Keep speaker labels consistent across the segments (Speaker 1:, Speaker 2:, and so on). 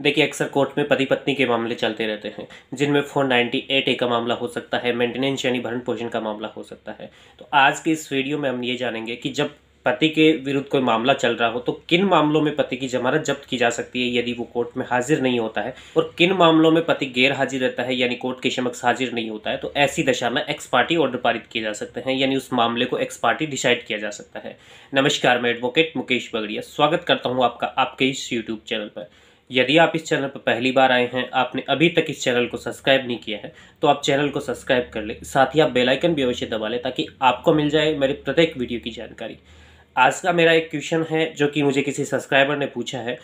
Speaker 1: देखिए, अक्सर कोर्ट में पति पत्नी के मामले चलते रहते हैं, जिनमें 498A का मामला हो सकता है, मेंटेनेंस यानी भरण पोषण का मामला हो सकता है। तो आज की इस वीडियो में हम ये जानेंगे कि जब पति के विरुद्ध कोई मामला चल रहा हो तो किन मामलों में पति की जमानत जब्त की जा सकती है यदि वो कोर्ट में हाजिर नहीं होता है, और किन मामलों में पति गैर हाजिर रहता है यानी कोर्ट के समक्ष हाजिर नहीं होता है। तो ऐसी दशा में एक्स पार्टी ऑर्डर पारित किए जा सकते हैं, यानी उस मामले को एक्स पार्टी डिसाइड किया जा सकता है। नमस्कार, मैं एडवोकेट मुकेश बगड़िया स्वागत करता हूँ आपका आपके इस यूट्यूब चैनल पर। यदि आप इस चैनल पर पहली बार आए हैं, आपने अभी तक इस चैनल को सब्सक्राइब नहीं किया है, तो आप चैनल को सब्सक्राइब कर ले। साथ ही आप बेल आइकन भी अवश्य दबा लें ताकि आपको मिल जाए मेरे प्रत्येक वीडियो की जानकारी। आज का मेरा एक क्वेश्चन है जो कि मुझे किसी सब्सक्राइबर ने पूछा है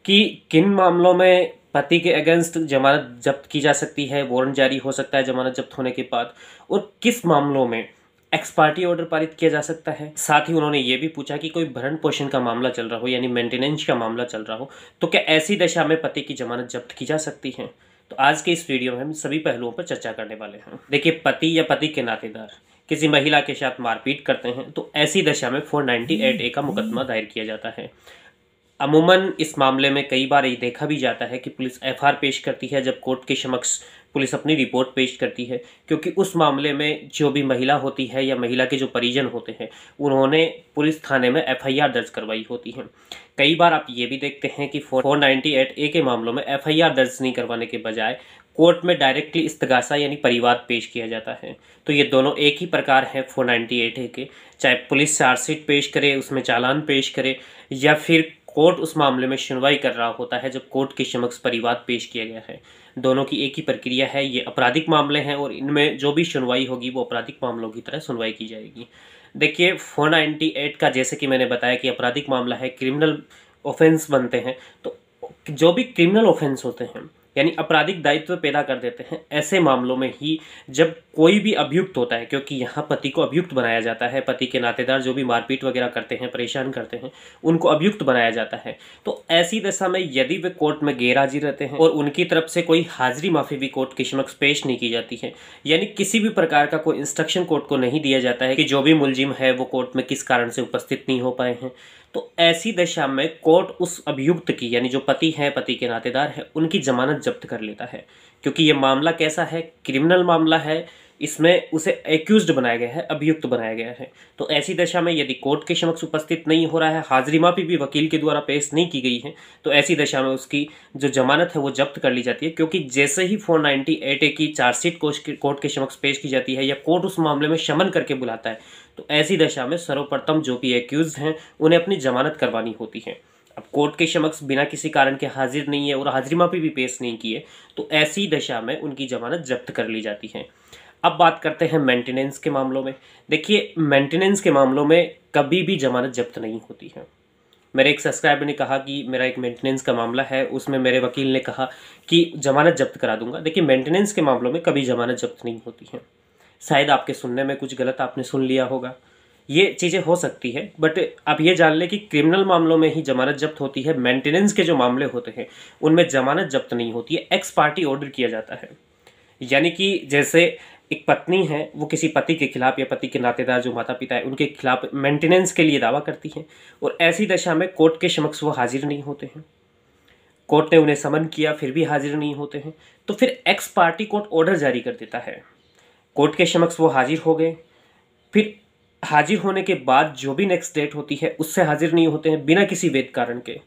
Speaker 1: कि किन मामलों में पति के अगेंस्ट जमानत जब्त की जा सकती है, वारंट जारी हो सकता है जमानत जब्त होने के बाद, और किस मामलों में एक्स पार्टी ऑर्डर पारित किया जा सकता है। साथ ही उन्होंने ये भी पूछा कि कोई भरण पोषण का मामला चल रहा हो यानी मेंटेनेंस का मामला चल रहा हो तो क्या ऐसी दशा में पति की जमानत जब्त की जा सकती है। तो आज के इस वीडियो में हम सभी पहलुओं पर चर्चा करने वाले हैं। देखिए, पति या पति के नातेदार किसी महिला के साथ मारपीट करते हैं तो ऐसी दशा में 498A का मुकदमा दायर किया जाता है। अमूमन इस मामले में कई बार ये देखा भी जाता है कि पुलिस FR पेश करती है जब कोर्ट के समक्ष पुलिस अपनी रिपोर्ट पेश करती है, क्योंकि उस मामले में जो भी महिला होती है या महिला के जो परिजन होते हैं उन्होंने पुलिस थाने में FIR दर्ज करवाई होती है। कई बार आप ये भी देखते हैं कि 498A के मामलों में FIR दर्ज नहीं करवाने के बजाय कोर्ट में डायरेक्टली इस्तगासा यानी परिवाद पेश किया जाता है। तो ये दोनों एक ही प्रकार है 498A के, चाहे पुलिस चार्जशीट पेश करे, उसमें चालान पेश करे, या फिर कोर्ट उस मामले में सुनवाई कर रहा होता है जब कोर्ट के समक्ष परिवाद पेश किया गया है। दोनों की एक ही प्रक्रिया है। ये आपराधिक मामले हैं और इनमें जो भी सुनवाई होगी वो आपराधिक मामलों की तरह सुनवाई की जाएगी। देखिए, 498 का जैसे कि मैंने बताया कि आपराधिक मामला है, क्रिमिनल ऑफेंस बनते हैं। तो जो भी क्रिमिनल ऑफेंस होते हैं यानी आपराधिक दायित्व पैदा कर देते हैं, ऐसे मामलों में ही जब कोई भी अभियुक्त होता है, क्योंकि यहाँ पति को अभियुक्त बनाया जाता है, पति के नातेदार जो भी मारपीट वगैरह करते हैं, परेशान करते हैं, उनको अभियुक्त बनाया जाता है। तो ऐसी दशा में यदि वे कोर्ट में गैर हाजिर रहते हैं और उनकी तरफ से कोई हाजिरी माफी भी कोर्ट के समक्ष पेश नहीं की जाती है, यानी किसी भी प्रकार का कोई इंस्ट्रक्शन कोर्ट को नहीं दिया जाता है कि जो भी मुलजिम है वो कोर्ट में किस कारण से उपस्थित नहीं हो पाए हैं, तो ऐसी दशा में कोर्ट उस अभियुक्त की यानी जो पति है, पति के नातेदार है, उनकी जमानत जब्त कर लेता है। क्योंकि ये मामला कैसा है, क्रिमिनल मामला है, इसमें उसे एक्यूज्ड बनाया गया है, अभियुक्त बनाया गया है। तो ऐसी दशा में यदि कोर्ट के समक्ष उपस्थित नहीं हो रहा है, हाजिरी माफी भी वकील के द्वारा पेश नहीं की गई है, तो ऐसी दशा में उसकी जो जमानत है वो जब्त कर ली जाती है। क्योंकि जैसे ही 498A की चार्जशीट कोर्ट के समक्ष पेश की जाती है या कोर्ट उस मामले में समन करके बुलाता है, तो ऐसी दशा में सर्वप्रथम जो भी एक्यूज हैं उन्हें अपनी जमानत करवानी होती है। अब कोर्ट के समक्ष बिना किसी कारण के हाजिर नहीं है और हाजिरी माफी भी पेश नहीं की है, तो ऐसी दशा में उनकी जमानत जब्त कर ली जाती है। अब बात करते हैं मेंटेनेंस के मामलों में। देखिए, मेंटेनेंस के मामलों में कभी भी जमानत जब्त नहीं होती है। मेरे एक सब्सक्राइबर ने कहा कि मेरा एक मेंटेनेंस का मामला है, उसमें मेरे वकील ने कहा कि जमानत जब्त करा दूंगा। देखिए, मेंटेनेंस के मामलों में कभी जमानत जब्त नहीं होती है। शायद आपके सुनने में कुछ गलत आपने सुन लिया होगा, ये चीज़ें हो सकती है, बट आप ये जान लें कि क्रिमिनल मामलों में ही जमानत जब्त होती है। मेंटेनेंस के जो मामले होते हैं उनमें जमानत जब्त नहीं होती है, एक्स पार्टी ऑर्डर किया जाता है। यानी कि जैसे एक पत्नी है, वो किसी पति के खिलाफ या पति के नातेदार जो माता पिता है उनके खिलाफ मेंटेनेंस के लिए दावा करती है, और ऐसी दशा में कोर्ट के समक्ष वो हाजिर नहीं होते हैं। कोर्ट ने उन्हें समन किया फिर भी हाजिर नहीं होते हैं, तो फिर एक्स पार्टी कोर्ट ऑर्डर जारी कर देता है। कोर्ट के समक्ष वो हाजिर हो गए, फिर हाजिर होने के बाद जो भी नेक्स्ट डेट होती है उससे हाजिर नहीं होते हैं बिना किसी वैध कारण के।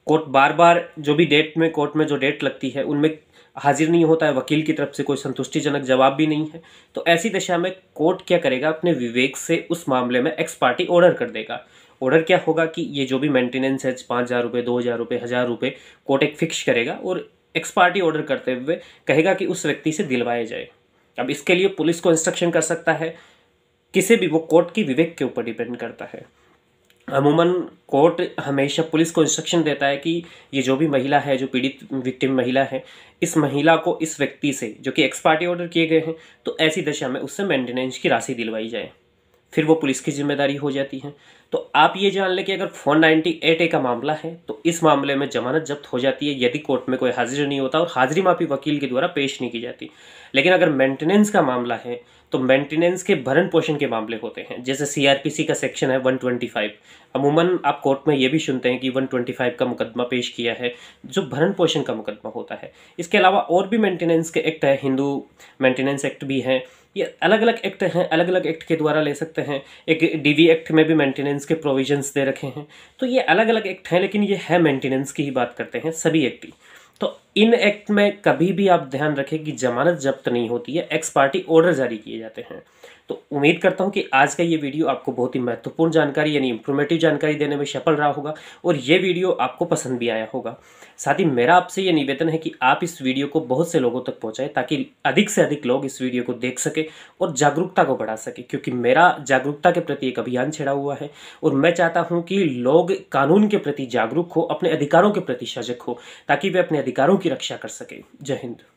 Speaker 1: कोर्ट बार बार जो भी डेट में कोर्ट में जो डेट लगती है उनमें हाजिर नहीं होता है, वकील की तरफ से कोई संतुष्टिजनक जवाब भी नहीं है। तो ऐसी दशा में कोर्ट क्या करेगा, अपने विवेक से उस मामले में एक्स पार्टी ऑर्डर कर देगा। ऑर्डर क्या होगा कि ये जो भी मेंटेनेंस है 5,000 रुपये, 2,000 रुपये, 1,000 रुपये कोर्ट एक फिक्स करेगा और एक्स पार्टी ऑर्डर करते हुए कहेगा कि उस व्यक्ति से दिलवाए जाए। अब इसके लिए पुलिस को इंस्ट्रक्शन कर सकता है, किसी भी, वो कोर्ट की विवेक के ऊपर डिपेंड करता है। अमूमन कोर्ट हमेशा पुलिस को इंस्ट्रक्शन देता है कि ये जो भी महिला है, जो पीड़ित विक्टिम महिला है, इस महिला को इस व्यक्ति से जो कि एक्स पार्टी ऑर्डर किए गए हैं, तो ऐसी दशा में उससे मेंटेनेंस की राशि दिलवाई जाए। फिर वो पुलिस की जिम्मेदारी हो जाती है। तो आप ये जान लें कि अगर 498A का मामला है तो इस मामले में जमानत जब्त हो जाती है यदि कोर्ट में कोई हाजिर नहीं होता और हाजिरी माफी वकील के द्वारा पेश नहीं की जाती। लेकिन अगर मेंटेनेंस का मामला है तो मेंटेनेंस के भरण पोषण के मामले होते हैं, जैसे सीआरपीसी का सेक्शन है 125। अमूमन आप कोर्ट में ये भी सुनते हैं कि 125 का मुकदमा पेश किया है, जो भरण पोषण का मुकदमा होता है। इसके अलावा और भी मेंटेनेंस के एक्ट है, हिंदू मेंटेनेंस एक्ट भी है। ये अलग अलग एक्ट हैं, अलग अलग एक्ट के द्वारा ले सकते हैं। एक डीवी एक्ट में भी मेंटेनेंस के प्रोविजंस दे रखे हैं। तो ये अलग अलग एक्ट हैं, लेकिन ये है मेंटेनेंस की ही बात करते हैं सभी एक्ट ही। तो इन एक्ट में कभी भी आप ध्यान रखें कि जमानत जब्त नहीं होती है, एक्स पार्टी ऑर्डर जारी किए जाते हैं। तो उम्मीद करता हूं कि आज का ये वीडियो आपको बहुत ही महत्वपूर्ण जानकारी यानी इंफॉर्मेटिव जानकारी देने में सफल रहा होगा और ये वीडियो आपको पसंद भी आया होगा। साथ ही मेरा आपसे ये निवेदन है कि आप इस वीडियो को बहुत से लोगों तक पहुंचाएं ताकि अधिक से अधिक लोग इस वीडियो को देख सके और जागरूकता को बढ़ा सके, क्योंकि मेरा जागरूकता के प्रति एक अभियान छिड़ा हुआ है और मैं चाहता हूं कि लोग कानून के प्रति जागरूक हो, अपने अधिकारों के प्रति सजग हो, ताकि वे अपने अधिकारों की रक्षा कर सके। जय हिंद।